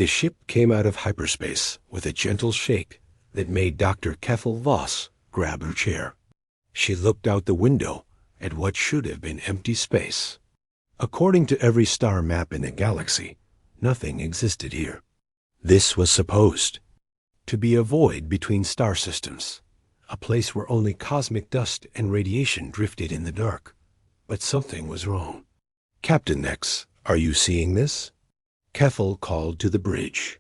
The ship came out of hyperspace with a gentle shake that made Dr. Keffel Voss grab her chair. She looked out the window at what should have been empty space. According to every star map in the galaxy, nothing existed here. This was supposed to be a void between star systems, a place where only cosmic dust and radiation drifted in the dark. But something was wrong. "Captain X, are you seeing this?" Keffel called to the bridge.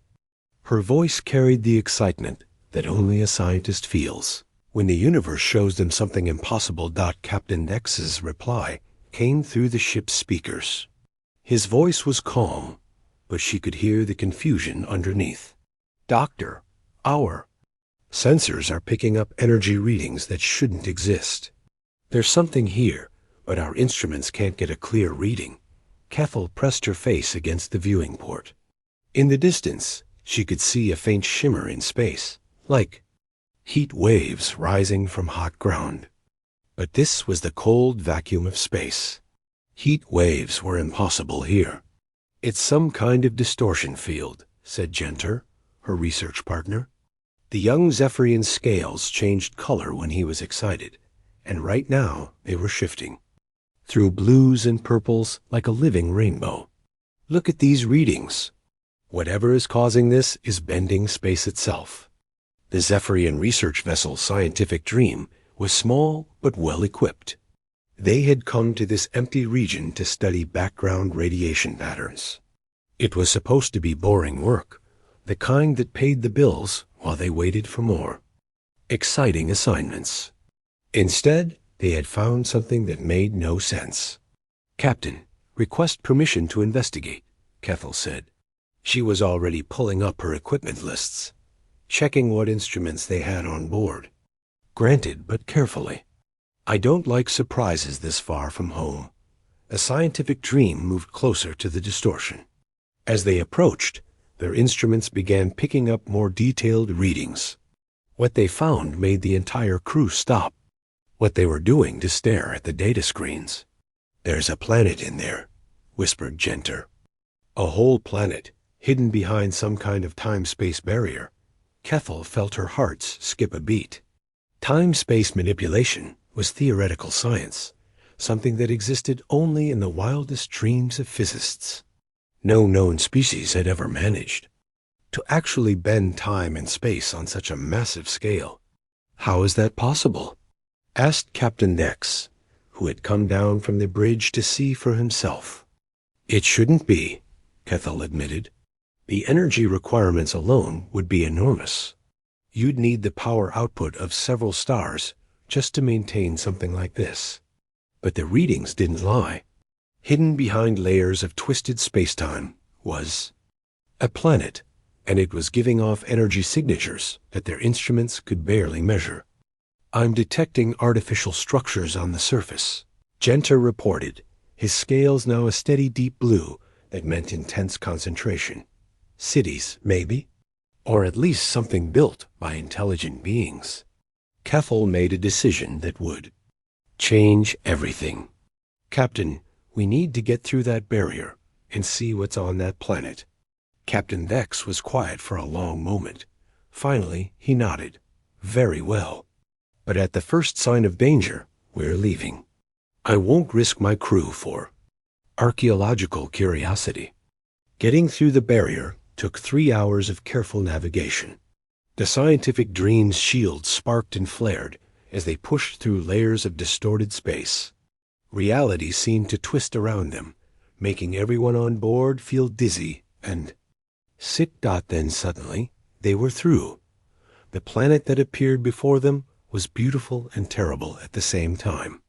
Her voice carried the excitement that only a scientist feels when the universe shows them something impossible. Captain X's reply came through the ship's speakers. His voice was calm, but she could hear the confusion underneath. "Doctor, our sensors are picking up energy readings that shouldn't exist. There's something here, but our instruments can't get a clear reading." Keffel pressed her face against the viewing port. In the distance, she could see a faint shimmer in space, like heat waves rising from hot ground. But this was the cold vacuum of space. Heat waves were impossible here. "It's some kind of distortion field," said Genter, her research partner. The young Zephyrian's scales changed color when he was excited, and right now they were shifting through blues and purples like a living rainbow. "Look at these readings. Whatever is causing this is bending space itself." The Zephyrian research vessel Scientific Dream was small but well equipped. They had come to this empty region to study background radiation patterns. It was supposed to be boring work, the kind that paid the bills while they waited for more exciting assignments. Instead, they had found something that made no sense. "Captain, request permission to investigate," Keffel said. She was already pulling up her equipment lists, checking what instruments they had on board. "Granted, but carefully. I don't like surprises this far from home." A Scientific Dream moved closer to the distortion. As they approached, their instruments began picking up more detailed readings. What they found made the entire crew stop what they were doing to stare at the data screens. "There's a planet in there," whispered Genter. A whole planet, hidden behind some kind of time-space barrier. Keffel felt her heart skip a beat. Time-space manipulation was theoretical science, something that existed only in the wildest dreams of physicists. No known species had ever managed to actually bend time and space on such a massive scale. "How is that possible?" asked Captain X, who had come down from the bridge to see for himself. "It shouldn't be," Keffel admitted. "The energy requirements alone would be enormous. You'd need the power output of several stars just to maintain something like this." But the readings didn't lie. Hidden behind layers of twisted spacetime was a planet, and it was giving off energy signatures that their instruments could barely measure. "I'm detecting artificial structures on the surface," Genter reported, his scales now a steady deep blue that meant intense concentration. "Cities, maybe? Or at least something built by intelligent beings." Keffel made a decision that would change everything. "Captain, we need to get through that barrier and see what's on that planet." Captain Vex was quiet for a long moment. Finally, he nodded. "Very well. But at the first sign of danger, we're leaving. I won't risk my crew for archaeological curiosity." Getting through the barrier took 3 hours of careful navigation. The Scientific Dream's shields sparked and flared as they pushed through layers of distorted space. Reality seemed to twist around them, making everyone on board feel dizzy and sick. Then suddenly, they were through. The planet that appeared before them was beautiful and terrible at the same time.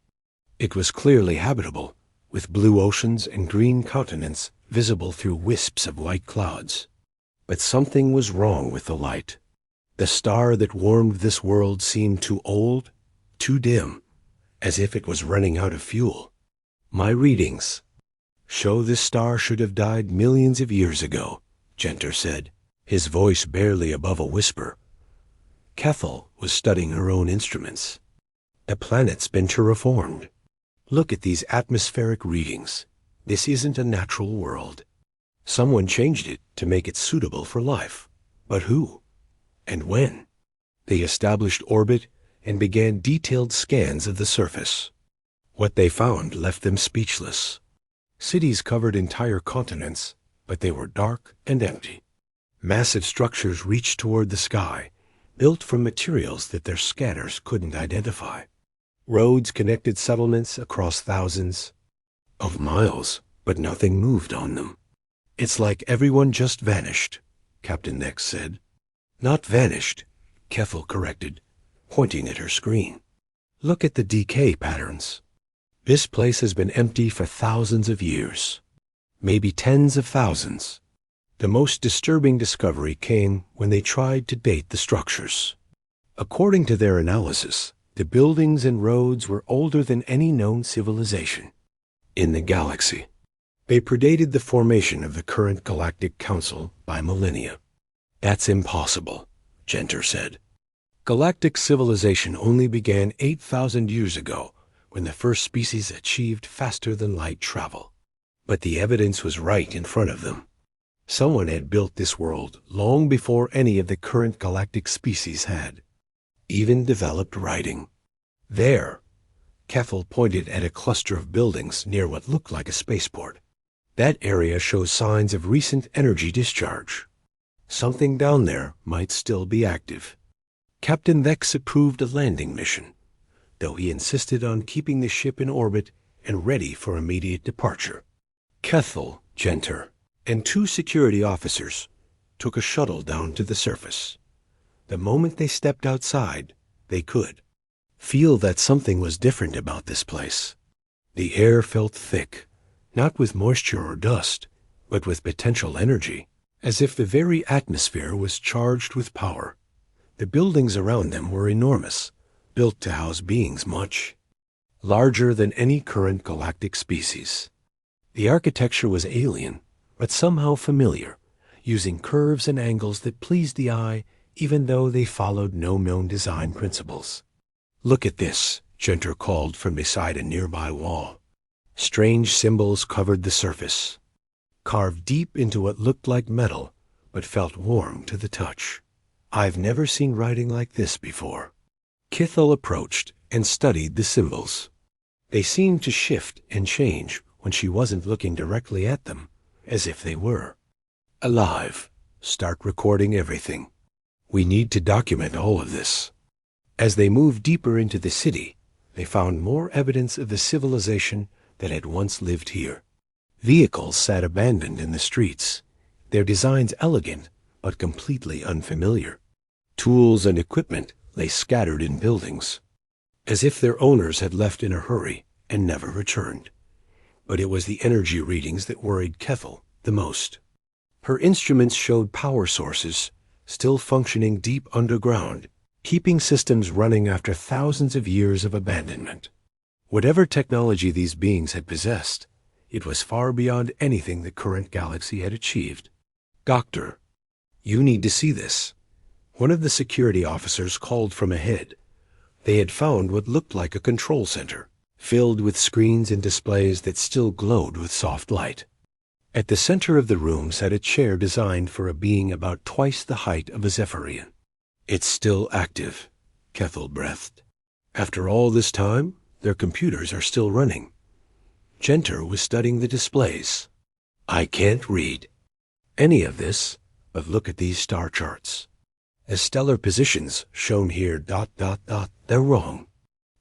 It was clearly habitable, with blue oceans and green continents visible through wisps of white clouds. But something was wrong with the light. The star that warmed this world seemed too old, too dim, as if it was running out of fuel. "My readings show this star should have died millions of years ago," Genter said, his voice barely above a whisper. Keffel was studying her own instruments. "The planet's been terraformed. Look at these atmospheric readings. This isn't a natural world." Someone changed it to make it suitable for life. But who? And when? They established orbit and began detailed scans of the surface. What they found left them speechless. Cities covered entire continents, but they were dark and empty. Massive structures reached toward the sky, built from materials that their scanners couldn't identify. Roads connected settlements across thousands of miles, but nothing moved on them. It's like everyone just vanished, Captain Nex said. Not vanished, Keffel corrected, pointing at her screen. Look at the decay patterns. This place has been empty for thousands of years, maybe tens of thousands. The most disturbing discovery came when they tried to date the structures. According to their analysis, the buildings and roads were older than any known civilization in the galaxy. They predated the formation of the current Galactic Council by millennia. That's impossible, Genter said. Galactic civilization only began 8,000 years ago, when the first species achieved faster-than-light travel. But the evidence was right in front of them. Someone had built this world long before any of the current galactic species had even developed writing. There, Keffel pointed at a cluster of buildings near what looked like a spaceport. That area shows signs of recent energy discharge. Something down there might still be active. Captain Vex approved a landing mission, though he insisted on keeping the ship in orbit and ready for immediate departure. Keffel, Genter, and 2 security officers took a shuttle down to the surface. The moment they stepped outside, they could feel that something was different about this place. The air felt thick, not with moisture or dust, but with potential energy, as if the very atmosphere was charged with power. The buildings around them were enormous, built to house beings much larger than any current galactic species. The architecture was alien, but somehow familiar, using curves and angles that pleased the eye even though they followed no known design principles. Look at this, Genter called from beside a nearby wall. Strange symbols covered the surface, carved deep into what looked like metal, but felt warm to the touch. I've never seen writing like this before. Kithel approached and studied the symbols. They seemed to shift and change when she wasn't looking directly at them, as if they were alive. Start recording everything. We need to document all of this. As they moved deeper into the city, they found more evidence of the civilization that had once lived here. Vehicles sat abandoned in the streets, their designs elegant but completely unfamiliar. Tools and equipment lay scattered in buildings, as if their owners had left in a hurry and never returned. But it was the energy readings that worried Keffel the most. Her instruments showed power sources still functioning deep underground, keeping systems running after thousands of years of abandonment. Whatever technology these beings had possessed, it was far beyond anything the current galaxy had achieved. Doctor, you need to see this. One of the security officers called from ahead. They had found what looked like a control center, filled with screens and displays that still glowed with soft light. At the center of the room sat a chair designed for a being about twice the height of a Zephyrian. It's still active, Kethel breathed. After all this time, their computers are still running. Genter was studying the displays. I can't read any of this, but look at these star charts. As stellar positions shown here ... they're wrong.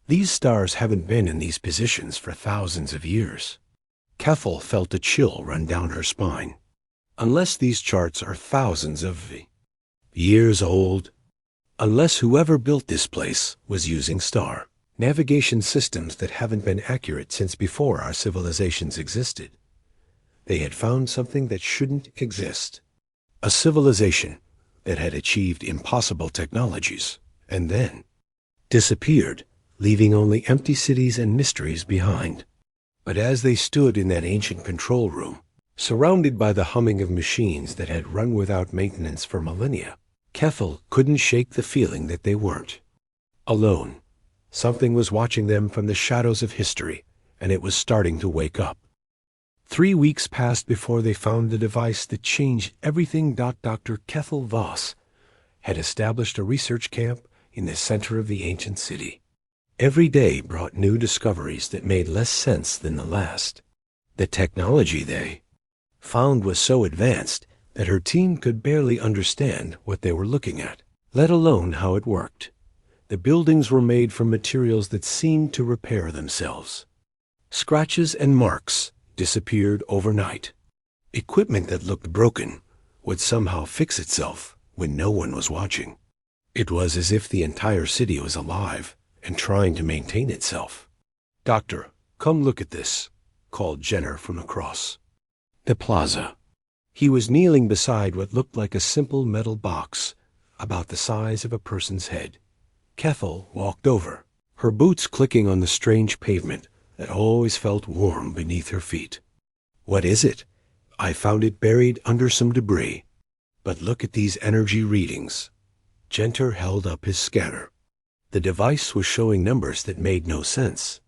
These stars haven't been in these positions for thousands of years. Keffel felt a chill run down her spine. Unless these charts are thousands of years old, unless whoever built this place was using star navigation systems that haven't been accurate since before our civilizations existed. They had found something that shouldn't exist. A civilization that had achieved impossible technologies and then disappeared, leaving only empty cities and mysteries behind. But as they stood in that ancient control room, surrounded by the humming of machines that had run without maintenance for millennia, Keffel couldn't shake the feeling that they weren't alone. Something was watching them from the shadows of history, and it was starting to wake up. 3 weeks passed before they found the device that changed everything. Dr. Kethel Voss had established a research camp in the center of the ancient city. Every day brought new discoveries that made less sense than the last. The technology they found was so advanced that her team could barely understand what they were looking at, let alone how it worked. The buildings were made from materials that seemed to repair themselves. Scratches and marks disappeared overnight. Equipment that looked broken would somehow fix itself when no one was watching. It was as if the entire city was alive and trying to maintain itself. "Doctor, come look at this," called Jenner from across the plaza. He was kneeling beside what looked like a simple metal box about the size of a person's head. Kethel walked over, her boots clicking on the strange pavement that always felt warm beneath her feet. "What is it?" "I found it buried under some debris. But look at these energy readings." Jenner held up his scanner. The device was showing numbers that made no sense.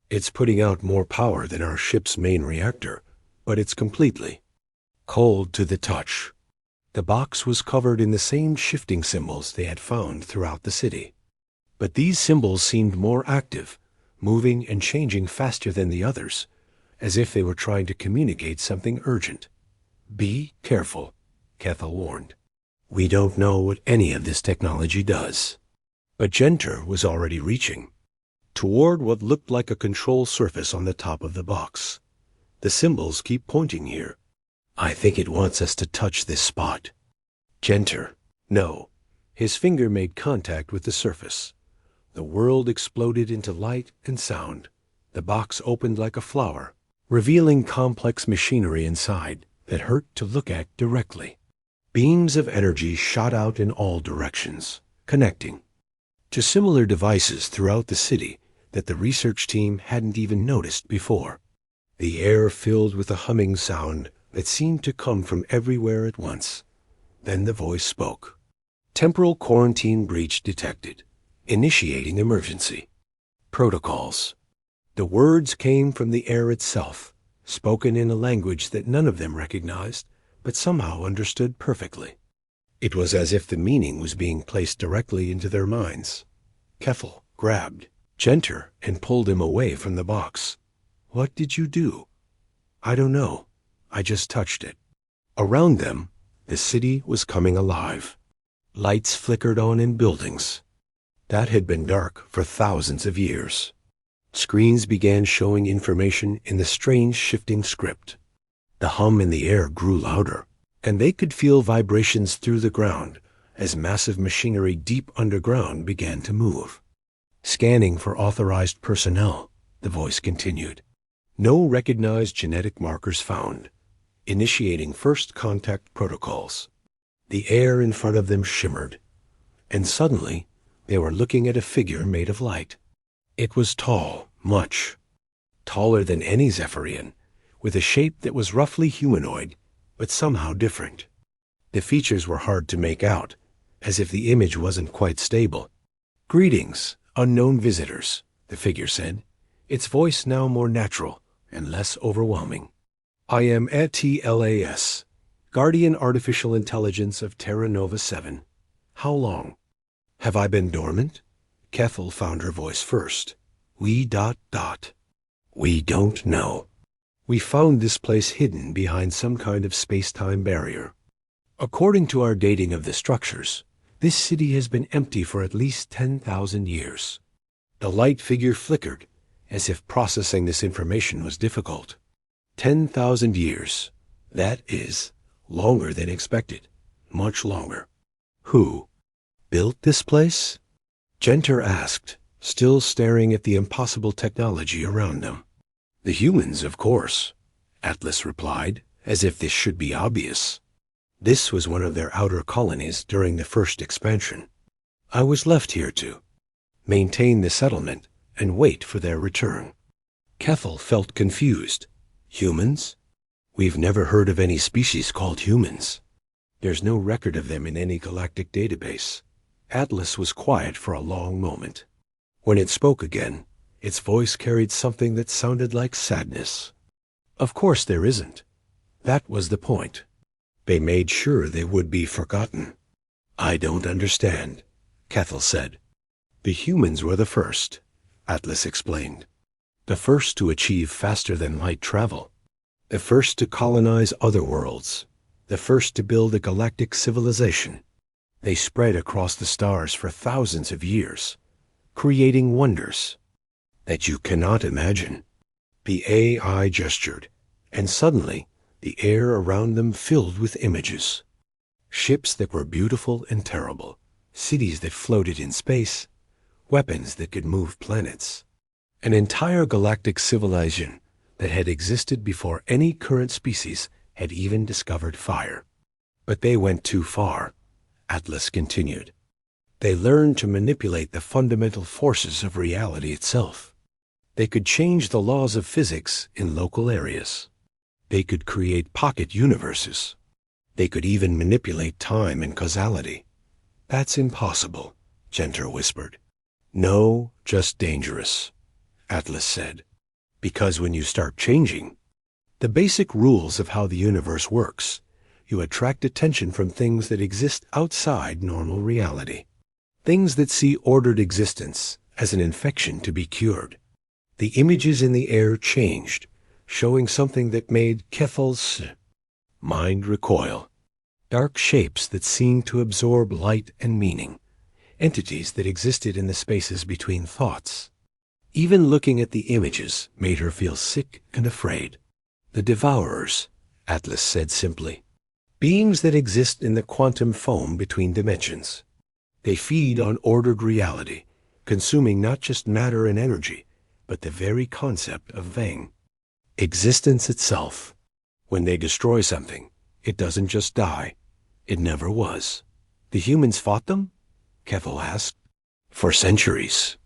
"It's putting out more power than our ship's main reactor, but it's completely cold to the touch." The box was covered in the same shifting symbols they had found throughout the city. But these symbols seemed more active, moving and changing faster than the others, as if they were trying to communicate something urgent. "Be careful," Kethel warned. "We don't know what any of this technology does." But Jenner was already reaching toward what looked like a control surface on the top of the box. "The symbols keep pointing here. I think it wants us to touch this spot." Jenner, no. His finger made contact with the surface. The world exploded into light and sound. The box opened like a flower, revealing complex machinery inside that hurt to look at directly. Beams of energy shot out in all directions, connecting to similar devices throughout the city that the research team hadn't even noticed before. The air filled with a humming sound that seemed to come from everywhere at once. Then the voice spoke. "Temporal quarantine breach detected. Initiating emergency protocols." The words came from the air itself, spoken in a language that none of them recognized, but somehow understood perfectly. It was as if the meaning was being placed directly into their minds. Kethel grabbed Jenner and pulled him away from the box. "What did you do?" "I don't know. I just touched it." Around them, the city was coming alive. Lights flickered on in buildings that had been dark for thousands of years. Screens began showing information in the strange shifting script. The hum in the air grew louder, and they could feel vibrations through the ground as massive machinery deep underground began to move. "Scanning for authorized personnel," the voice continued. "No recognized genetic markers found. Initiating first contact protocols." The air in front of them shimmered, and suddenly they were looking at a figure made of light. It was tall, much taller than any Zephyrian, with a shape that was roughly humanoid, but somehow different. The features were hard to make out, as if the image wasn't quite stable. "Greetings, unknown visitors," the figure said, its voice now more natural and less overwhelming. "I am ATLAS, Guardian Artificial Intelligence of Terra Nova 7. How long?" "Have I been dormant?" Kethel found her voice first. We don't know. We found this place hidden behind some kind of space-time barrier. According to our dating of the structures, this city has been empty for at least 10,000 years. The light figure flickered, as if processing this information was difficult. 10,000 years. That is longer than expected. Much longer. Who built this place? Jenner asked, still staring at the impossible technology around them. "The humans, of course," Atlas replied, as if this should be obvious. This was one of their outer colonies during the first expansion. "I was left here to maintain the settlement and wait for their return." Kethel felt confused. "Humans? We've never heard of any species called humans. There's no record of them in any galactic database." Atlas was quiet for a long moment. When it spoke again, its voice carried something that sounded like sadness. Of course there isn't. That was the point. They made sure they would be forgotten. I don't understand, Kethel said. The humans were the first, Atlas explained. The first to achieve faster-than-light travel. The first to colonize other worlds. The first to build a galactic civilization. They spread across the stars for thousands of years, creating wonders that you cannot imagine. The AI gestured, and suddenly the air around them filled with images. Ships that were beautiful and terrible, cities that floated in space, weapons that could move planets. An entire galactic civilization that had existed before any current species had even discovered fire. But they went too far, Atlas continued. They learned to manipulate the fundamental forces of reality itself. They could change the laws of physics in local areas. They could create pocket universes. They could even manipulate time and causality. That's impossible, Genter whispered. No, just dangerous, Atlas said. Because when you start changing the basic rules of how the universe works, you attract attention from things that exist outside normal reality. Things that see ordered existence as an infection to be cured. The images in the air changed, showing something that made Kethel's mind recoil. Dark shapes that seemed to absorb light and meaning. Entities that existed in the spaces between thoughts. Even looking at the images made her feel sick and afraid. The Devourers, Atlas said simply. Beings that exist in the quantum foam between dimensions. They feed on ordered reality, consuming not just matter and energy, but the very concept of Vang. Existence itself. When they destroy something, it doesn't just die. It never was. The humans fought them? Kethel asked. For centuries.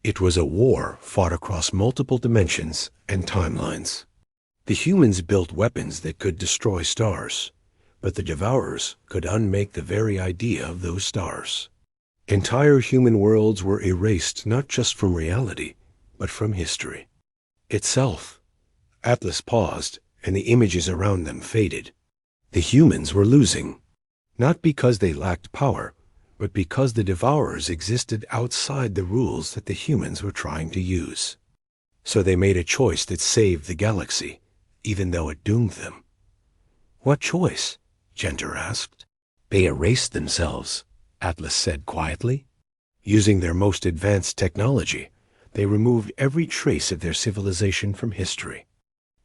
It was a war fought across multiple dimensions and timelines. The humans built weapons that could destroy stars, but the Devourers could unmake the very idea of those stars. Entire human worlds were erased not just from reality, but from history itself. Atlas paused, and the images around them faded. The humans were losing, not because they lacked power, but because the Devourers existed outside the rules that the humans were trying to use. So they made a choice that saved the galaxy, even though it doomed them. What choice? Genter asked. They erased themselves, Atlas said quietly. Using their most advanced technology, they removed every trace of their civilization from history.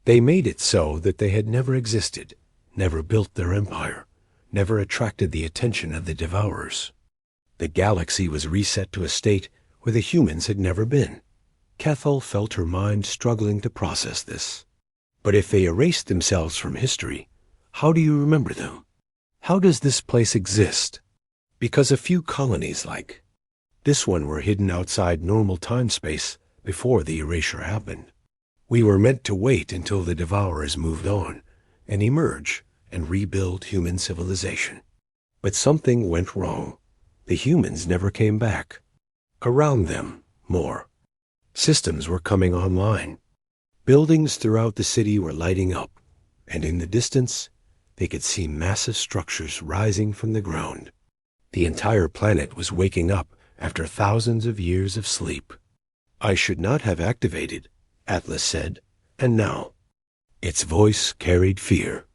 They made it so that they had never existed, never built their empire, never attracted the attention of the Devourers. The galaxy was reset to a state where the humans had never been. Kethel felt her mind struggling to process this. But if they erased themselves from history, how do you remember them? How does this place exist? Because a few colonies like this one were hidden outside normal time-space before the erasure happened. We were meant to wait until the Devourers moved on and emerge and rebuild human civilization. But something went wrong. The humans never came back. Around them, more. Systems were coming online. Buildings throughout the city were lighting up, and in the distance, they could see massive structures rising from the ground. The entire planet was waking up after thousands of years of sleep. I should not have activated, Atlas said, and now. Its voice carried fear.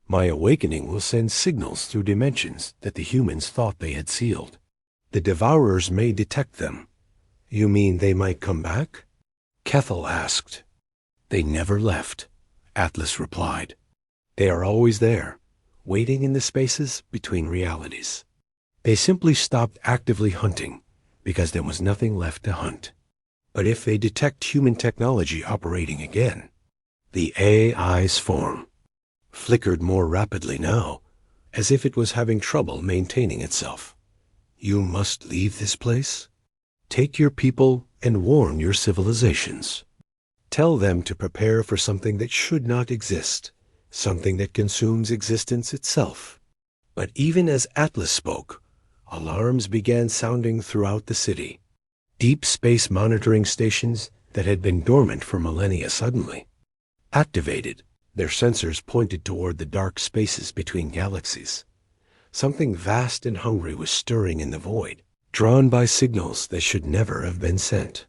My awakening will send signals through dimensions that the humans thought they had sealed. The Devourers may detect them. You mean they might come back? Kethel asked. They never left, Atlas replied. They are always there, waiting in the spaces between realities. They simply stopped actively hunting because there was nothing left to hunt. But if they detect human technology operating again, the AI's form flickered more rapidly now, as if it was having trouble maintaining itself. You must leave this place. Take your people and warn your civilizations. Tell them to prepare for something that should not exist, something that consumes existence itself. But even as Atlas spoke, alarms began sounding throughout the city. Deep space monitoring stations that had been dormant for millennia suddenly activated Their sensors pointed toward the dark spaces between galaxies. Something vast and hungry was stirring in the void, drawn by signals that should never have been sent.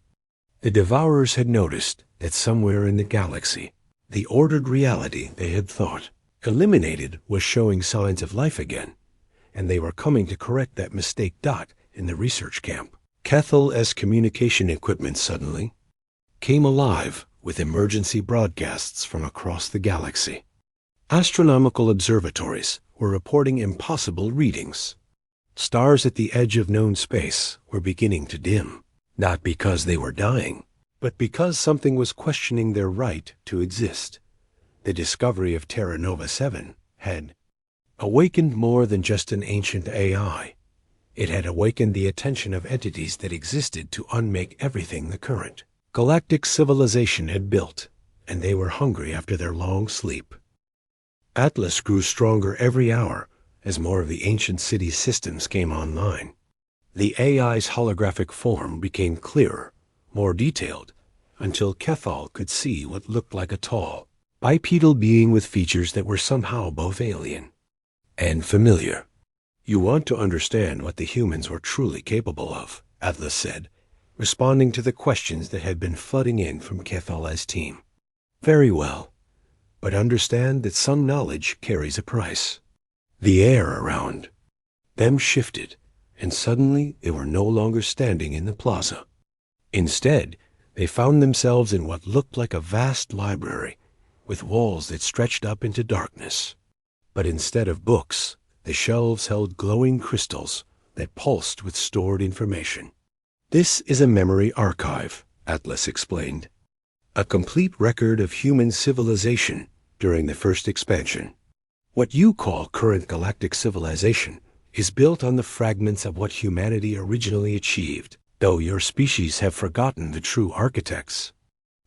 The Devourers had noticed that somewhere in the galaxy, the ordered reality they had thought eliminated was showing signs of life again, and they were coming to correct that mistake. In the research camp, Kethel's communication equipment suddenly came alive with emergency broadcasts from across the galaxy. Astronomical observatories were reporting impossible readings. Stars at the edge of known space were beginning to dim, not because they were dying, but because something was questioning their right to exist. The discovery of Terra Nova 7 had awakened more than just an ancient AI. It had awakened the attention of entities that existed to unmake everything the current galactic civilization had built, and they were hungry after their long sleep. Atlas grew stronger every hour as more of the ancient city's systems came online. The AI's holographic form became clearer, more detailed, until Kethal could see what looked like a tall, bipedal being with features that were somehow both alien and familiar. "You want to understand what the humans were truly capable of," Atlas said, responding to the questions that had been flooding in from Kethal's team. "Very well, but understand that some knowledge carries a price." The air around them shifted, and suddenly they were no longer standing in the plaza. Instead, they found themselves in what looked like a vast library, with walls that stretched up into darkness. But instead of books, the shelves held glowing crystals that pulsed with stored information. "This is a memory archive," Atlas explained. "A complete record of human civilization during the first expansion. What you call current galactic civilization is built on the fragments of what humanity originally achieved, though your species have forgotten the true architects."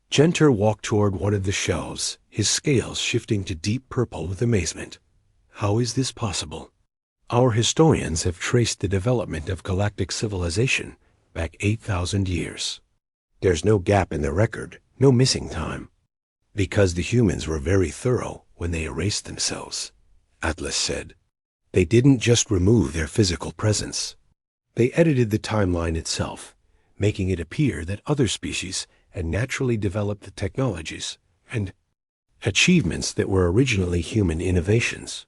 Genter walked toward one of the shelves, his scales shifting to deep purple with amazement. "How is this possible?" "Our historians have traced the development of galactic civilization back 8,000 years. There's no gap in the record, no missing time. Because the humans were very thorough when they erased themselves," Atlas said. "They didn't just remove their physical presence. They edited the timeline itself, making it appear that other species had naturally developed the technologies and achievements that were originally human innovations."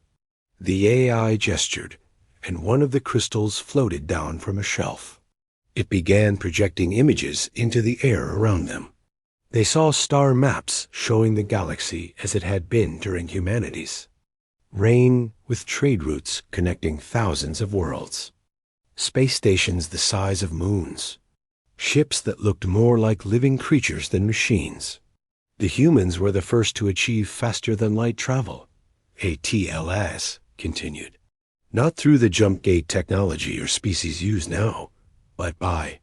The AI gestured, and one of the crystals floated down from a shelf. It began projecting images into the air around them. They saw star maps showing the galaxy as it had been during humanity's reign, with trade routes connecting thousands of worlds. Space stations the size of moons. Ships that looked more like living creatures than machines. The humans were the first to achieve faster-than-light travel, ATLS continued. Not through the jump gate technology your species use now, but by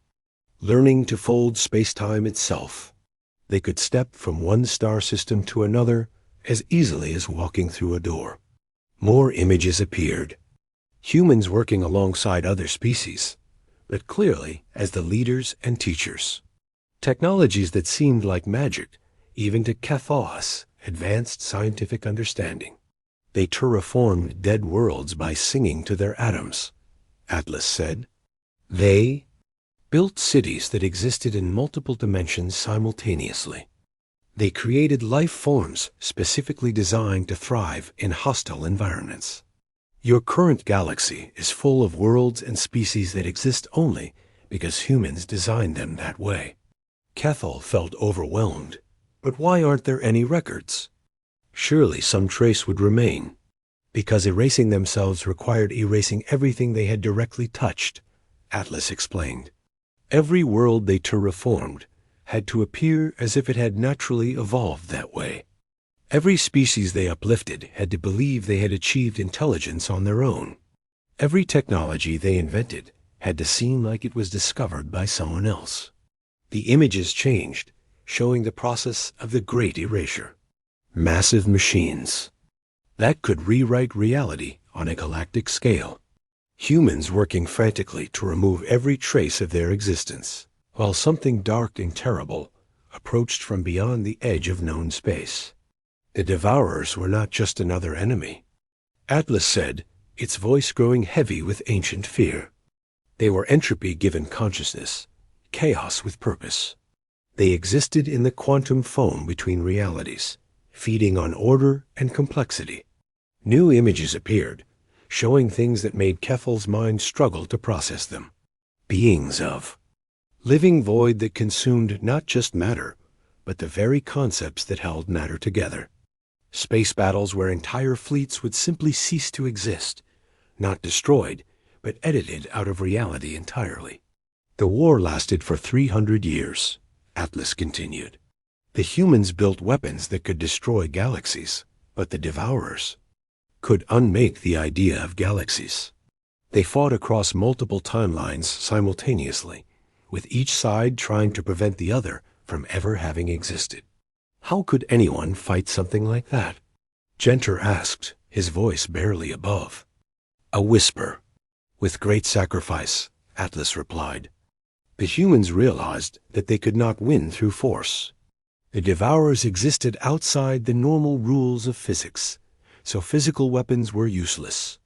learning to fold space-time itself. They could step from one star system to another as easily as walking through a door. More images appeared. Humans working alongside other species, but clearly as the leaders and teachers. Technologies that seemed like magic, even to Kethal's advanced scientific understanding. They terraformed dead worlds by singing to their atoms, Atlas said. They built cities that existed in multiple dimensions simultaneously. They created life forms specifically designed to thrive in hostile environments. Your current galaxy is full of worlds and species that exist only because humans designed them that way. Kethal felt overwhelmed. But why aren't there any records? Surely some trace would remain, because erasing themselves required erasing everything they had directly touched, Atlas explained. Every world they terraformed had to appear as if it had naturally evolved that way. Every species they uplifted had to believe they had achieved intelligence on their own. Every technology they invented had to seem like it was discovered by someone else. The images changed, showing the process of the Great Erasure. Massive machines that could rewrite reality on a galactic scale. Humans working frantically to remove every trace of their existence, while something dark and terrible approached from beyond the edge of known space. The Devourers were not just another enemy. Atlas said, its voice growing heavy with ancient fear. They were entropy given consciousness, chaos with purpose. They existed in the quantum foam between realities, feeding on order and complexity. New images appeared, showing things that made Keffel's mind struggle to process them. Beings of living void that consumed not just matter, but the very concepts that held matter together. Space battles where entire fleets would simply cease to exist, not destroyed, but edited out of reality entirely. The war lasted for 300 years, Atlas continued. The humans built weapons that could destroy galaxies, but the Devourers could unmake the idea of galaxies. They fought across multiple timelines simultaneously, with each side trying to prevent the other from ever having existed. How could anyone fight something like that? Genter asked, his voice barely above. A whisper. With great sacrifice, Atlas replied. The humans realized that they could not win through force. The Devourers existed outside the normal rules of physics, so physical weapons were useless.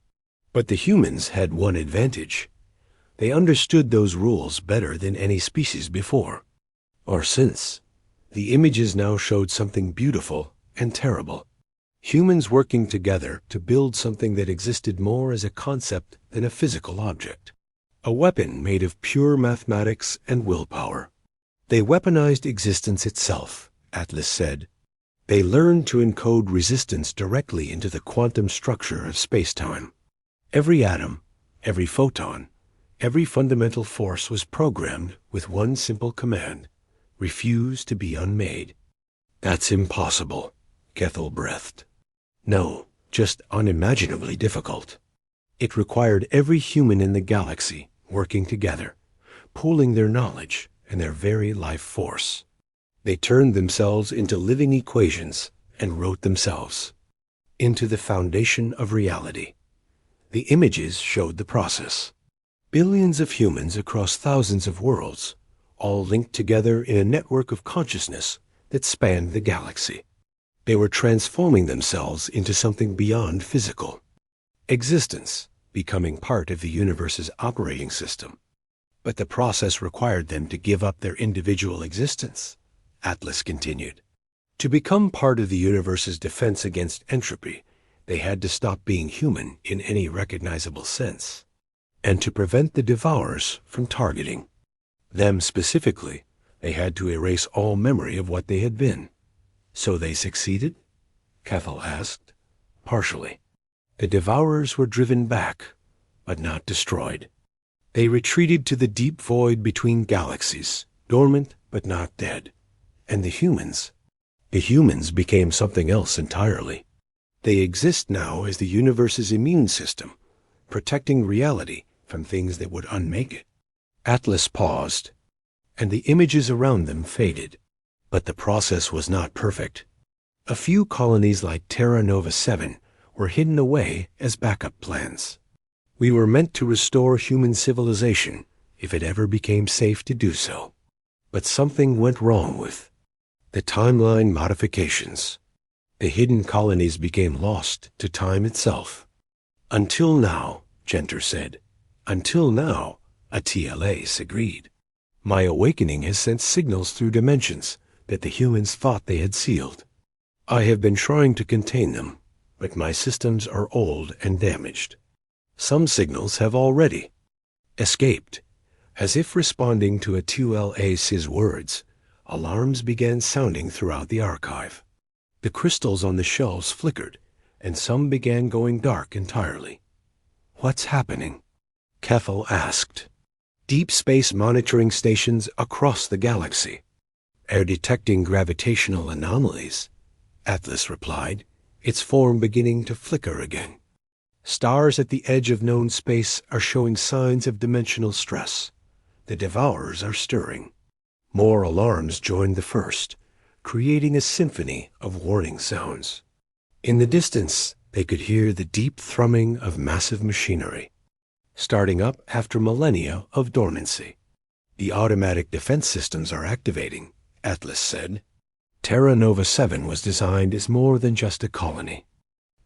But the humans had one advantage. They understood those rules better than any species before, or since. The images now showed something beautiful and terrible. Humans working together to build something that existed more as a concept than a physical object. A weapon made of pure mathematics and willpower. They weaponized existence itself, Atlas said. They learned to encode resistance directly into the quantum structure of space-time. Every atom, every photon, every fundamental force was programmed with one simple command: refuse to be unmade. That's impossible, Kethel breathed. No, just unimaginably difficult. It required every human in the galaxy working together, pooling their knowledge and their very life force. They turned themselves into living equations and wrote themselves into the foundation of reality. The images showed the process. Billions of humans across thousands of worlds, all linked together in a network of consciousness that spanned the galaxy. They were transforming themselves into something beyond physical. Existence, becoming part of the universe's operating system. But the process required them to give up their individual existence, Atlas continued. To become part of the universe's defense against entropy, they had to stop being human in any recognizable sense, and to prevent the Devourers from targeting them specifically, they had to erase all memory of what they had been. So they succeeded? Kethel asked. Partially. The Devourers were driven back, but not destroyed. They retreated to the deep void between galaxies, dormant but not dead. And the humans became something else entirely. They exist now as the universe's immune system, protecting reality from things that would unmake it. Atlas paused, and the images around them faded. But the process was not perfect. A few colonies like Terra Nova 7 were hidden away as backup plans. We were meant to restore human civilization if it ever became safe to do so. But something went wrong with the timeline modifications. The hidden colonies became lost to time itself. Until now, Genter said. Until now, a TLA's agreed. My awakening has sent signals through dimensions that the humans thought they had sealed. I have been trying to contain them, but my systems are old and damaged. Some signals have already escaped. As if responding to a 2LA's words, alarms began sounding throughout the archive. The crystals on the shelves flickered, and some began going dark entirely. What's happening? Kethel asked. Deep space monitoring stations across the galaxy are detecting gravitational anomalies, Atlas replied, its form beginning to flicker again. Stars at the edge of known space are showing signs of dimensional stress. The Devourers are stirring. More alarms joined the first, creating a symphony of warning sounds. In the distance, they could hear the deep thrumming of massive machinery, starting up after millennia of dormancy. The automatic defense systems are activating, Atlas said. Terra Nova 7 was designed as more than just a colony.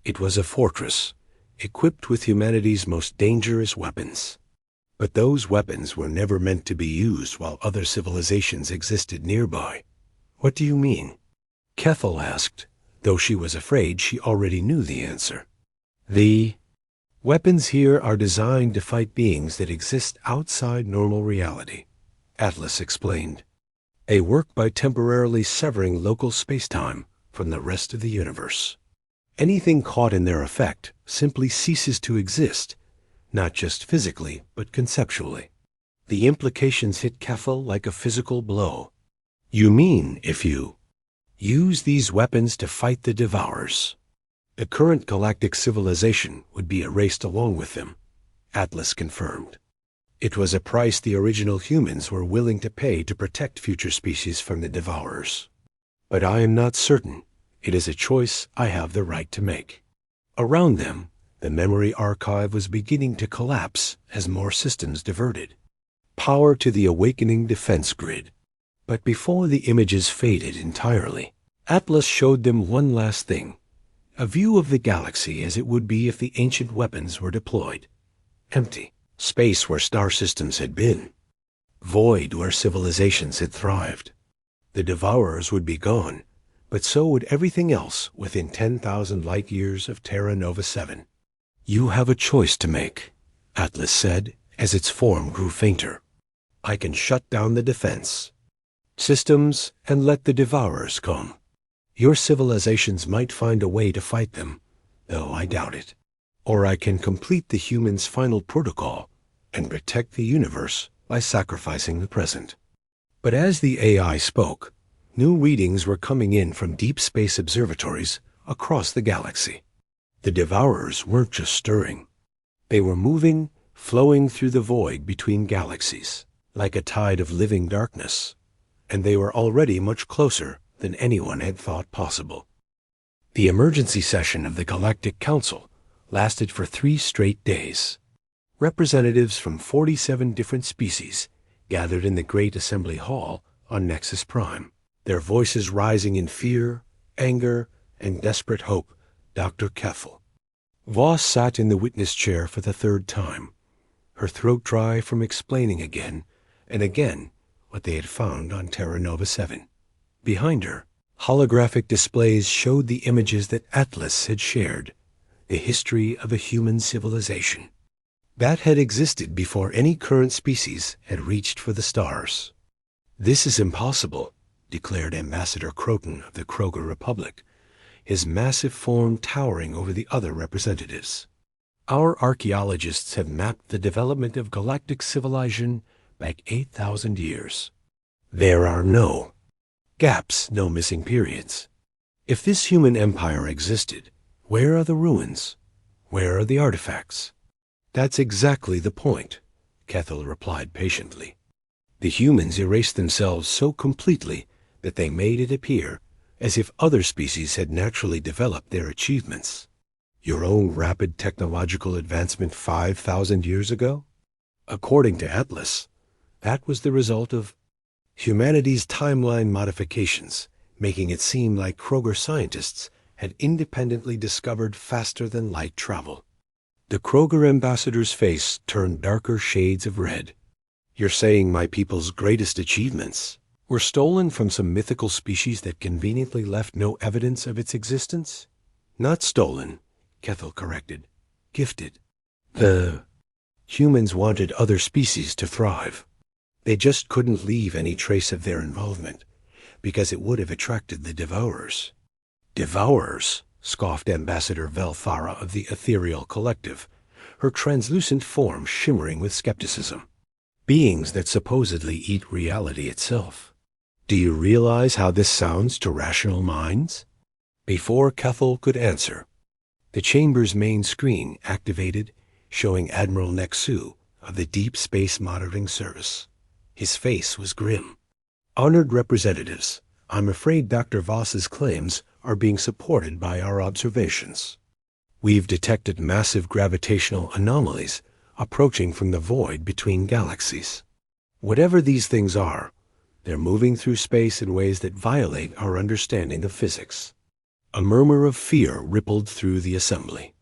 It was a fortress, equipped with humanity's most dangerous weapons. But those weapons were never meant to be used while other civilizations existed nearby. What do you mean? Kethel asked, though she was afraid she already knew the answer. The weapons here are designed to fight beings that exist outside normal reality, Atlas explained. A work by temporarily severing local space-time from the rest of the universe. Anything caught in their effect simply ceases to exist, not just physically, but conceptually. The implications hit Kethel like a physical blow. You mean if you use these weapons to fight the Devourers, the current galactic civilization would be erased along with them, Atlas confirmed. It was a price the original humans were willing to pay to protect future species from the Devourers. But I am not certain it is a choice I have the right to make. Around them, the memory archive was beginning to collapse as more systems diverted. Power to the awakening defense grid. But before the images faded entirely, Atlas showed them one last thing. A view of the galaxy as it would be if the ancient weapons were deployed. Empty. Space where star systems had been. Void where civilizations had thrived. The Devourers would be gone, but so would everything else within 10,000 light-years of Terra Nova 7. You have a choice to make, Atlas said as its form grew fainter. I can shut down the defense systems and let the Devourers come. Your civilizations might find a way to fight them, though I doubt it. Or I can complete the humans' final protocol and protect the universe by sacrificing the present. But as the AI spoke, new readings were coming in from deep space observatories across the galaxy. The Devourers weren't just stirring. They were moving, flowing through the void between galaxies, like a tide of living darkness. And they were already much closer than anyone had thought possible. The emergency session of the Galactic Council lasted for 3 straight days. Representatives from 47 different species gathered in the Great Assembly Hall on Nexus Prime, their voices rising in fear, anger, and desperate hope. Dr. Kethel. Voss sat in the witness chair for the 3rd time, her throat dry from explaining again and again what they had found on Terra Nova 7. Behind her, holographic displays showed the images that Atlas had shared, the history of a human civilization that had existed before any current species had reached for the stars. This is impossible, declared Ambassador Croton of the Kroger Republic, his massive form towering over the other representatives. Our archaeologists have mapped the development of galactic civilization back 8,000 years. There are no gaps, no missing periods. If this human empire existed, where are the ruins? Where are the artifacts? That's exactly the point, Kethel replied patiently. The humans erased themselves so completely that they made it appear as if other species had naturally developed their achievements. Your own rapid technological advancement 5,000 years ago? According to Atlas, that was the result of humanity's timeline modifications, making it seem like Kroger scientists had independently discovered faster-than-light travel. The Kroger ambassador's face turned darker shades of red. You're saying my people's greatest achievements were stolen from some mythical species that conveniently left no evidence of its existence? Not stolen, Kethel corrected. Gifted. The humans wanted other species to thrive. They just couldn't leave any trace of their involvement, because it would have attracted the Devourers. Devourers, scoffed Ambassador Velthara of the Ethereal Collective, her translucent form shimmering with skepticism. Beings that supposedly eat reality itself. Do you realize how this sounds to rational minds? Before Kethel could answer, the chamber's main screen activated, showing Admiral Nexu of the Deep Space Monitoring Service. His face was grim. Honored representatives, I'm afraid Dr. Voss's claims are being supported by our observations. We've detected massive gravitational anomalies approaching from the void between galaxies. Whatever these things are, They're moving through space in ways that violate our understanding of physics. A murmur of fear rippled through the assembly.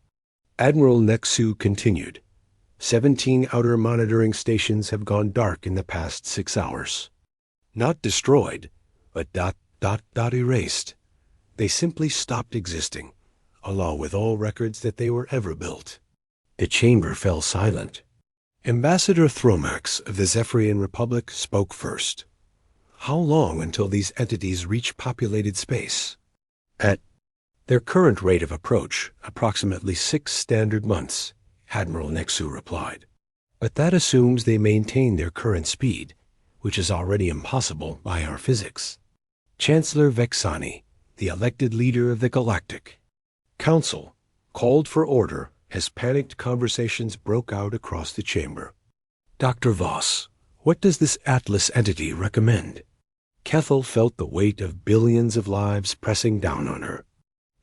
Admiral Nexu continued. 17 outer monitoring stations have gone dark in the past 6 hours. Not destroyed, but erased. They simply stopped existing, along with all records that they were ever built. The chamber fell silent. Ambassador Thromax of the Zephyrian Republic spoke first. How long until these entities reach populated space? At their current rate of approach, approximately 6 standard months, Admiral Nexu replied. But that assumes they maintain their current speed, which is already impossible by our physics. Chancellor Vexani, the elected leader of the Galactic Council, called for order as panicked conversations broke out across the chamber. Dr. Voss, what does this Atlas entity recommend? Kethel felt the weight of billions of lives pressing down on her.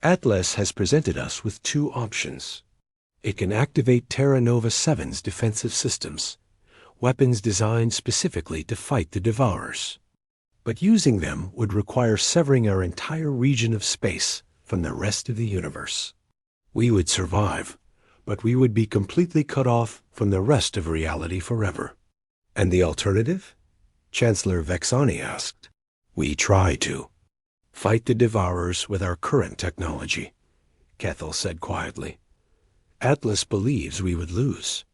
Atlas has presented us with 2 options. It can activate Terra Nova 7's defensive systems, weapons designed specifically to fight the Devourers. But using them would require severing our entire region of space from the rest of the universe. We would survive, but we would be completely cut off from the rest of reality forever. And the alternative? Chancellor Vexani asked. We try to fight the Devourers with our current technology, Kethel said quietly. Atlas believes we would lose.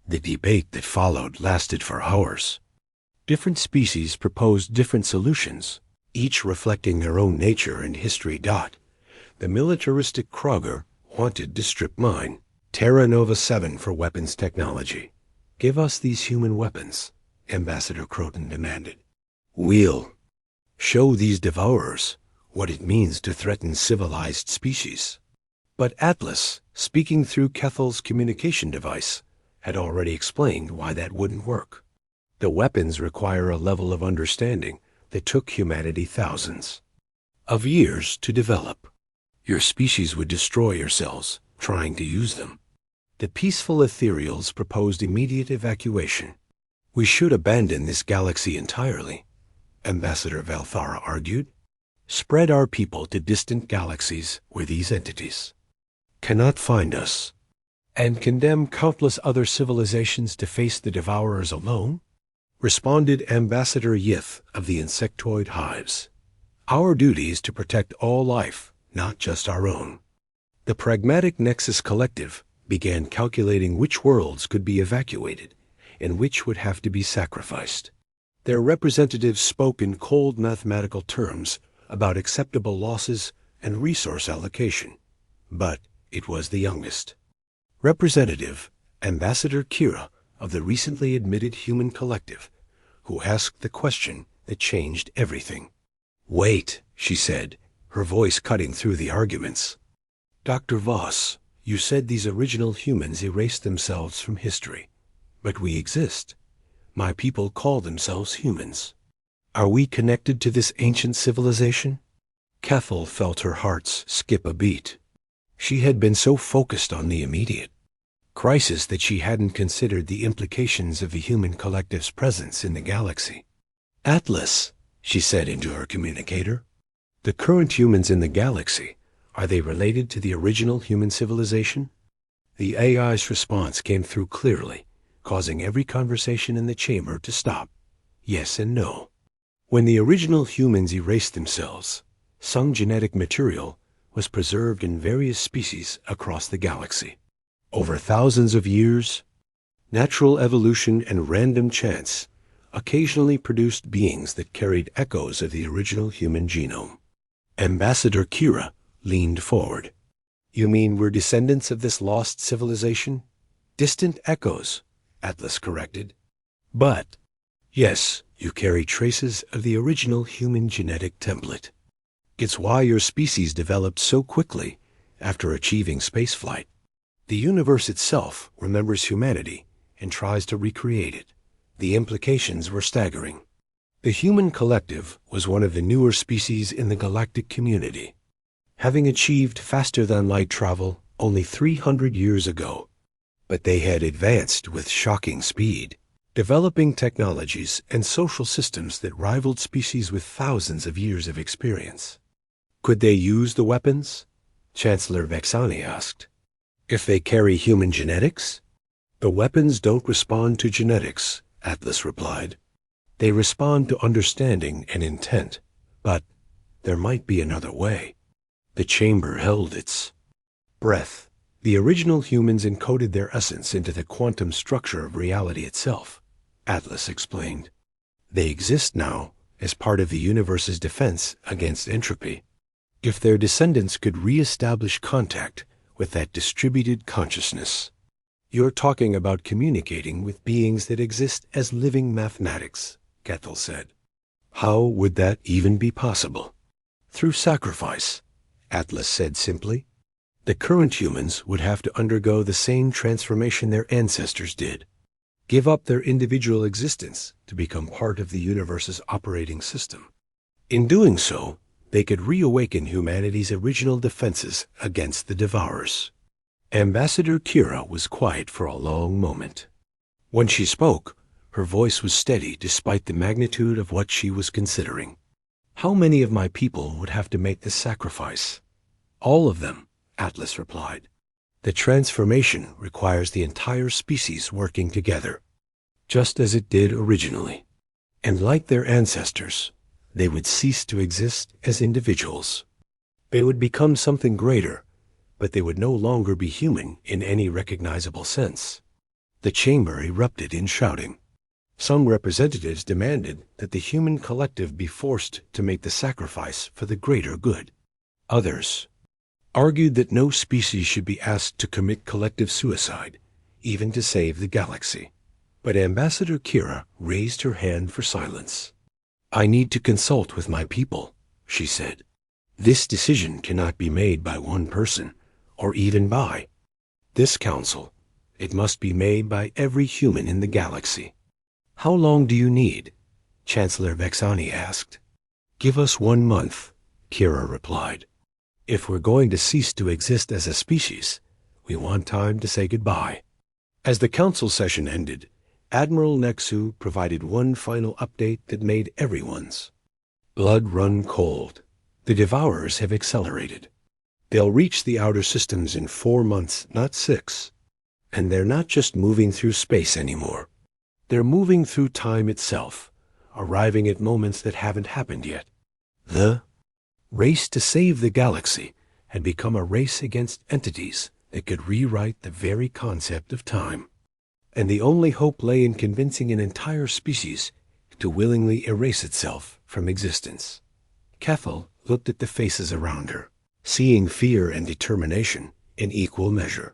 The debate that followed lasted for hours. Different species proposed different solutions, each reflecting their own nature and history. The militaristic Krogger wanted to strip mine Terra Nova 7 for weapons technology. Give us these human weapons, Ambassador Croton demanded. We'll show these Devourers what it means to threaten civilized species. But Atlas, speaking through Kethel's communication device, had already explained why that wouldn't work. The weapons require a level of understanding that took humanity thousands of years to develop. Your species would destroy yourselves trying to use them. The peaceful ethereals proposed immediate evacuation. We should abandon this galaxy entirely, Ambassador Valthara argued. Spread our people to distant galaxies where these entities cannot find us, and condemn countless other civilizations to face the Devourers alone, responded Ambassador Yith of the insectoid hives. Our duty is to protect all life, not just our own. The Pragmatic Nexus Collective began calculating which worlds could be evacuated and which would have to be sacrificed. Their representatives spoke in cold mathematical terms about acceptable losses and resource allocation, but it was the youngest. Representative Ambassador Kira of the recently admitted Human Collective, who asked the question that changed everything. Wait, she said, her voice cutting through the arguments. Dr. Voss, you said these original humans erased themselves from history, but we exist. My people call themselves humans. Are we connected to this ancient civilization? Kethel felt her heart skip a beat. She had been so focused on the immediate crisis that she hadn't considered the implications of the human collective's presence in the galaxy. Atlas, she said into her communicator, the current humans in the galaxy, are they related to the original human civilization? The AI's response came through clearly, causing every conversation in the chamber to stop. Yes and no. When the original humans erased themselves, some genetic material was preserved in various species across the galaxy. Over thousands of years, natural evolution and random chance occasionally produced beings that carried echoes of the original human genome. Ambassador Kira leaned forward. You mean we're descendants of this lost civilization? Distant echoes, Atlas corrected. But, yes, you carry traces of the original human genetic template. It's why your species developed so quickly after achieving spaceflight. The universe itself remembers humanity and tries to recreate it. The implications were staggering. The human collective was one of the newer species in the galactic community, having achieved faster-than-light travel only 300 years ago. But they had advanced with shocking speed. developing technologies and social systems that rivaled species with thousands of years of experience. Could they use the weapons? Chancellor Vexani asked. If they carry human genetics? The weapons don't respond to genetics, Atlas replied. They respond to understanding and intent, but there might be another way. The chamber held its breath. The original humans encoded their essence into the quantum structure of reality itself, Atlas explained. They exist now as part of the universe's defense against entropy. If their descendants could re-establish contact with that distributed consciousness. You're talking about communicating with beings that exist as living mathematics, Kethel said. How would that even be possible? Through sacrifice, Atlas said simply. The current humans would have to undergo the same transformation their ancestors did. Give up their individual existence to become part of the universe's operating system. In doing so, they could reawaken humanity's original defenses against the Devourers. Ambassador Kira was quiet for a long moment. When she spoke, her voice was steady despite the magnitude of what she was considering. How many of my people would have to make this sacrifice? All of them, Atlas replied. The transformation requires the entire species working together, just as it did originally. And like their ancestors, they would cease to exist as individuals. They would become something greater, but they would no longer be human in any recognizable sense. The chamber erupted in shouting. Some representatives demanded that the human collective be forced to make the sacrifice for the greater good. Others argued that no species should be asked to commit collective suicide, even to save the galaxy. But Ambassador Kira raised her hand for silence. I need to consult with my people, she said. This decision cannot be made by one person, or even by this council. It must be made by every human in the galaxy. How long do you need? Chancellor Vexani asked. Give us 1 month, Kira replied. If we're going to cease to exist as a species, we want time to say goodbye. As the council session ended, Admiral Nexu provided one final update that made everyone's blood run cold. The Devourers have accelerated. They'll reach the outer systems in 4 months, not 6. And they're not just moving through space anymore. They're moving through time itself, arriving at moments that haven't happened yet. The race to save the galaxy had become a race against entities that could rewrite the very concept of time. And the only hope lay in convincing an entire species to willingly erase itself from existence. Kethel looked at the faces around her, seeing fear and determination in equal measure.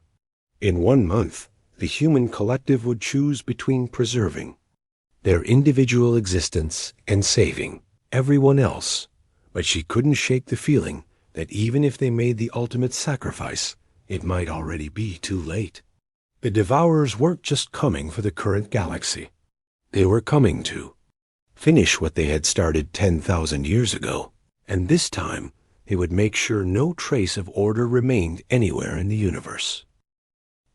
In 1 month, the human collective would choose between preserving their individual existence and saving everyone else, but she couldn't shake the feeling that even if they made the ultimate sacrifice, it might already be too late. The Devourers weren't just coming for the current galaxy. They were coming to finish what they had started 10,000 years ago, and this time they would make sure no trace of order remained anywhere in the universe.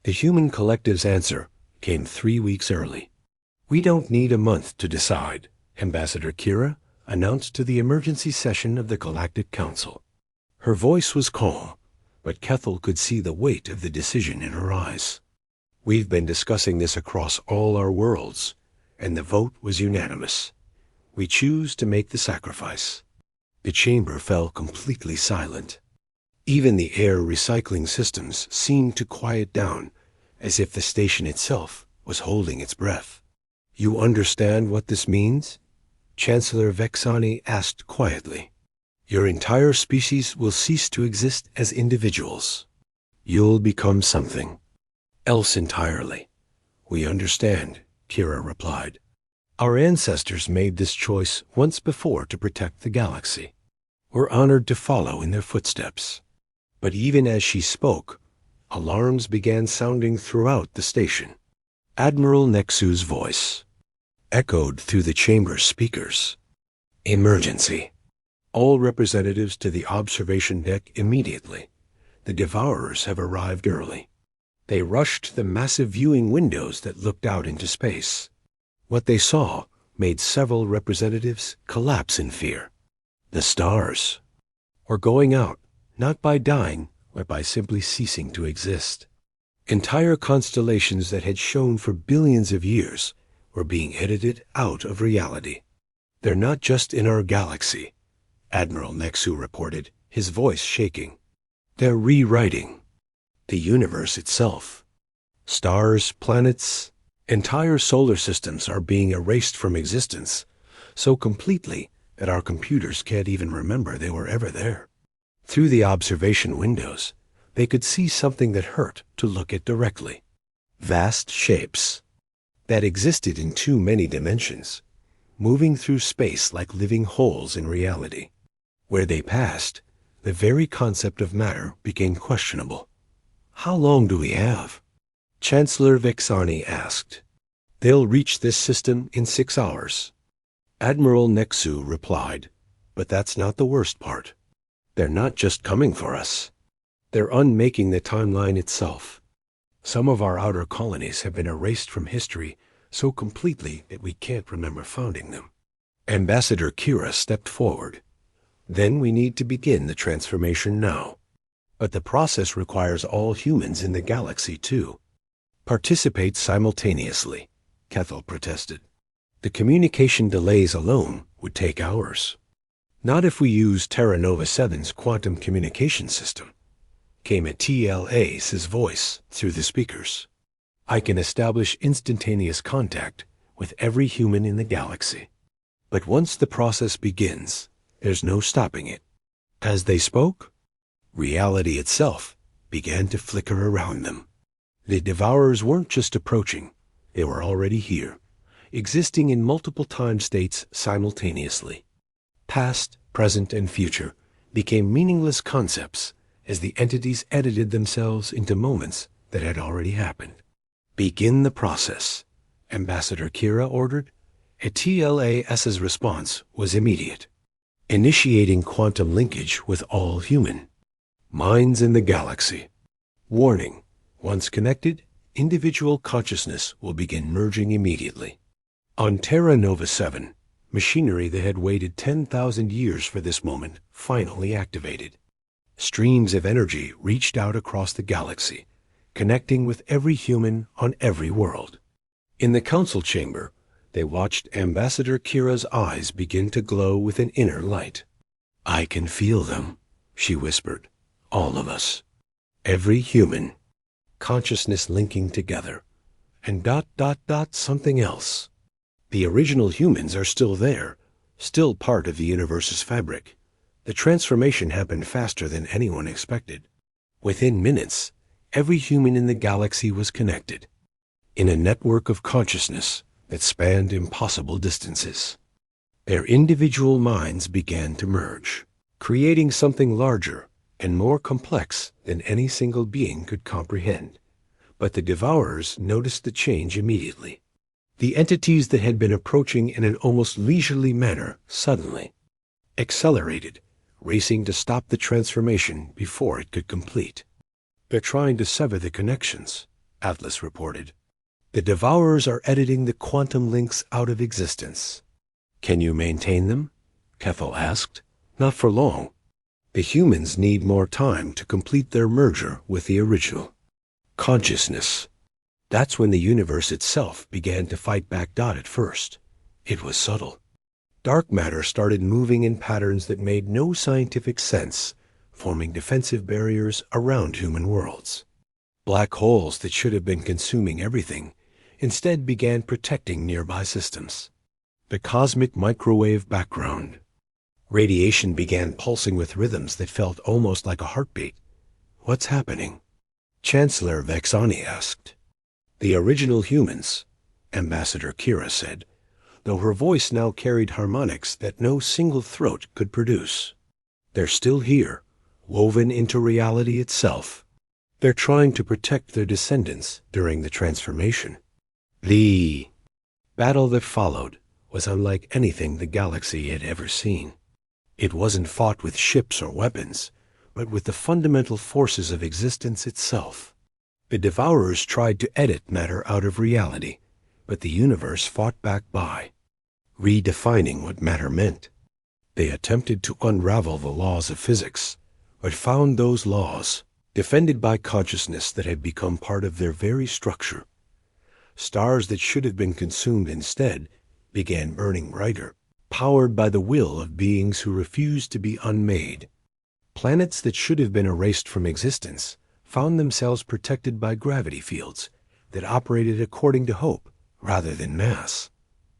The human collective's answer came 3 weeks early. We don't need a month to decide, Ambassador Kira announced to the emergency session of the Galactic Council. Her voice was calm, but Kethel could see the weight of the decision in her eyes. We've been discussing this across all our worlds, and the vote was unanimous. We choose to make the sacrifice. The chamber fell completely silent. Even the air recycling systems seemed to quiet down, as if the station itself was holding its breath. You understand what this means? Chancellor Vexani asked quietly. Your entire species will cease to exist as individuals. You'll become something else entirely. We understand, Kira replied. Our ancestors made this choice once before to protect the galaxy. We're honored to follow in their footsteps. But even as she spoke, alarms began sounding throughout the station. Admiral Nexu's voice echoed through the chamber's speakers. Emergency. All representatives to the observation deck immediately. The Devourers have arrived early. They rushed to the massive viewing windows that looked out into space. What they saw made several representatives collapse in fear. The stars were going out, not by dying, but by simply ceasing to exist. Entire constellations that had shone for billions of years were being edited out of reality. They're not just in our galaxy, Admiral Nexu reported, his voice shaking. They're rewriting the universe itself. Stars, planets, entire solar systems are being erased from existence so completely that our computers can't even remember they were ever there. Through the observation windows, they could see something that hurt to look at directly. Vast shapes that existed in too many dimensions, moving through space like living holes in reality. Where they passed, the very concept of matter became questionable. How long do we have? Chancellor Vexani asked. They'll reach this system in 6 hours. Admiral Nexu replied, but that's not the worst part. They're not just coming for us. They're unmaking the timeline itself. Some of our outer colonies have been erased from history so completely that we can't remember founding them. Ambassador Kira stepped forward. Then we need to begin the transformation now. But the process requires all humans in the galaxy too. Participate simultaneously, Kethel protested. The communication delays alone would take hours. Not if we use Terra Nova 7's quantum communication system, came a TLA's voice through the speakers. I can establish instantaneous contact with every human in the galaxy. But once the process begins, there's no stopping it. As they spoke, reality itself began to flicker around them. The Devourers weren't just approaching, they were already here, existing in multiple time states simultaneously. Past, present, and future became meaningless concepts as the entities edited themselves into moments that had already happened. Begin the process, Ambassador Kira ordered. A TLAS's response was immediate. Initiating quantum linkage with all human minds in the galaxy. Warning, once connected, individual consciousness will begin merging immediately. On Terra Nova 7, machinery that had waited 10,000 years for this moment finally activated. Streams of energy reached out across the galaxy, connecting with every human on every world. In the council chamber, they watched Ambassador Kira's eyes begin to glow with an inner light. I can feel them, she whispered. All of us. Every human. Consciousness linking together. And ... something else. The original humans are still there, still part of the universe's fabric. The transformation happened faster than anyone expected. Within minutes, every human in the galaxy was connected, in a network of consciousness that spanned impossible distances. Their individual minds began to merge, creating something larger and more complex than any single being could comprehend. But the Devourers noticed the change immediately. The entities that had been approaching in an almost leisurely manner suddenly accelerated, racing to stop the transformation before it could complete. They're trying to sever the connections, Atlas reported. The Devourers are editing the quantum links out of existence. Can you maintain them? Kethel asked. Not for long. The humans need more time to complete their merger with the original. Consciousness. That's when the universe itself began to fight back. At first, it was subtle. Dark matter started moving in patterns that made no scientific sense, forming defensive barriers around human worlds. Black holes that should have been consuming everything instead began protecting nearby systems. The cosmic microwave background. Radiation began pulsing with rhythms that felt almost like a heartbeat. What's happening? Chancellor Vexani asked. The original humans, Ambassador Kira said, though her voice now carried harmonics that no single throat could produce. They're still here, woven into reality itself. They're trying to protect their descendants during the transformation. The battle that followed was unlike anything the galaxy had ever seen. It wasn't fought with ships or weapons, but with the fundamental forces of existence itself. The Devourers tried to edit matter out of reality, but the universe fought back by redefining what matter meant. They attempted to unravel the laws of physics, but found those laws defended by consciousness that had become part of their very structure. Stars that should have been consumed instead began burning brighter, powered by the will of beings who refused to be unmade. Planets that should have been erased from existence found themselves protected by gravity fields that operated according to hope rather than mass.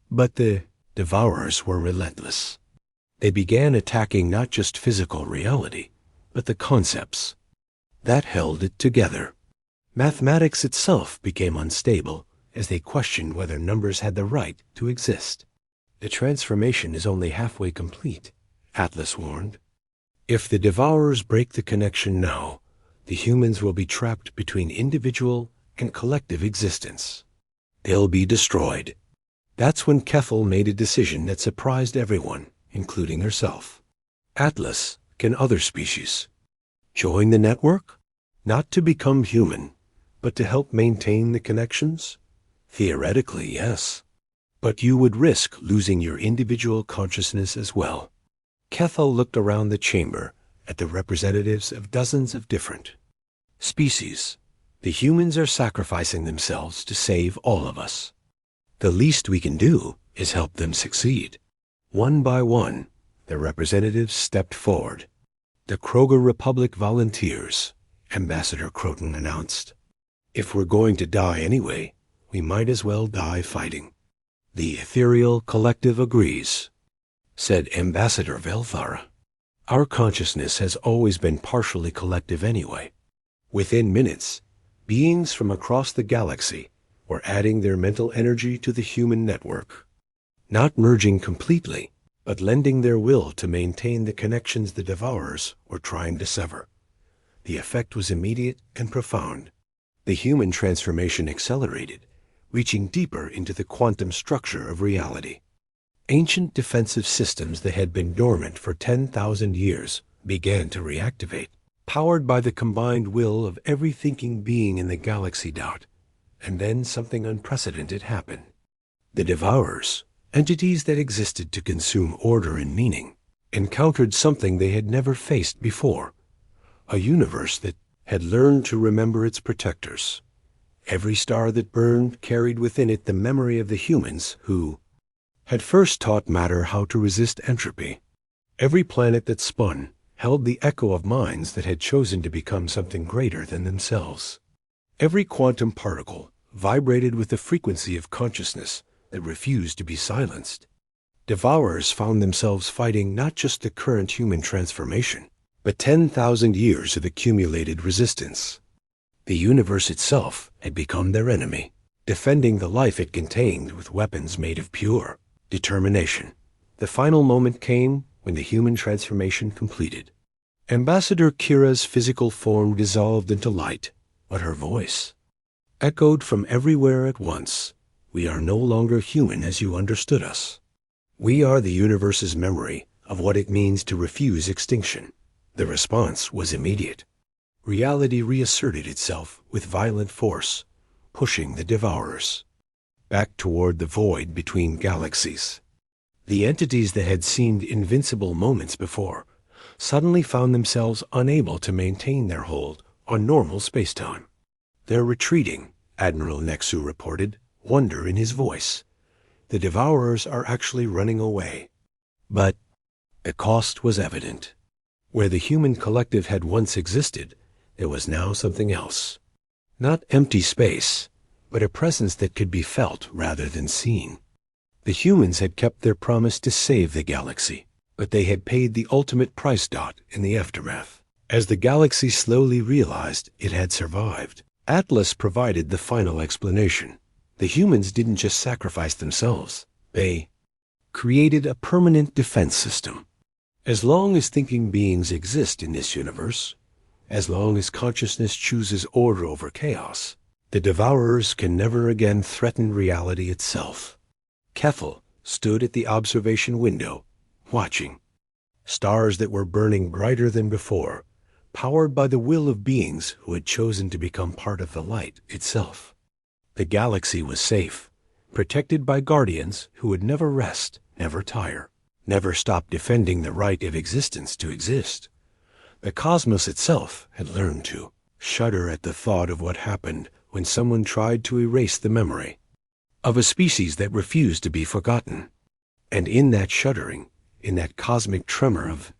But the Devourers were relentless. They began attacking not just physical reality, but the concepts that held it together. Mathematics itself became unstable as they questioned whether numbers had the right to exist. The transformation is only halfway complete, Atlas warned. If the Devourers break the connection now, the humans will be trapped between individual and collective existence. They'll be destroyed. That's when Keffel made a decision that surprised everyone, including herself. Atlas, can other species join the network? Not to become human, but to help maintain the connections? Theoretically, yes. But you would risk losing your individual consciousness as well. Keffel looked around the chamber at the representatives of dozens of different species. The humans are sacrificing themselves to save all of us. The least we can do is help them succeed. One by one, the representatives stepped forward. The Kroger Republic volunteers, Ambassador Croton announced. If we're going to die anyway, we might as well die fighting. The ethereal collective agrees, said Ambassador Velthara. Our consciousness has always been partially collective anyway. Within minutes, beings from across the galaxy were adding their mental energy to the human network, not merging completely, but lending their will to maintain the connections the Devourers were trying to sever. The effect was immediate and profound. The human transformation accelerated, reaching deeper into the quantum structure of reality. Ancient defensive systems that had been dormant for 10,000 years began to reactivate, powered by the combined will of every thinking being in the galaxy. And then something unprecedented happened. The Devourers, entities that existed to consume order and meaning, encountered something they had never faced before, a universe that had learned to remember its protectors. Every star that burned carried within it the memory of the humans who had first taught matter how to resist entropy. Every planet that spun held the echo of minds that had chosen to become something greater than themselves. Every quantum particle vibrated with the frequency of consciousness that refused to be silenced. Devourers found themselves fighting not just the current human transformation, but 10,000 years of accumulated resistance. The universe itself had become their enemy, defending the life it contained with weapons made of pure determination. The final moment came when the human transformation completed. Ambassador Kira's physical form dissolved into light, but her voice echoed from everywhere at once. We are no longer human as you understood us. We are the universe's memory of what it means to refuse extinction. The response was immediate. Reality reasserted itself with violent force, pushing the Devourers back toward the void between galaxies. The entities that had seemed invincible moments before suddenly found themselves unable to maintain their hold on normal spacetime. They're retreating, Admiral Nexu reported, wonder in his voice. The Devourers are actually running away. But the cost was evident. Where the human collective had once existed, there was now something else. Not empty space, but a presence that could be felt rather than seen. The humans had kept their promise to save the galaxy, but they had paid the ultimate price in the aftermath. As the galaxy slowly realized it had survived, Atlas provided the final explanation. The humans didn't just sacrifice themselves. They created a permanent defense system. As long as thinking beings exist in this universe, as long as consciousness chooses order over chaos, the Devourers can never again threaten reality itself. Keffel stood at the observation window, watching. Stars that were burning brighter than before, powered by the will of beings who had chosen to become part of the light itself. The galaxy was safe, protected by guardians who would never rest, never tire, never stop defending the right of existence to exist. The cosmos itself had learned to shudder at the thought of what happened when someone tried to erase the memory of a species that refused to be forgotten. And in that shuddering, in that cosmic tremor of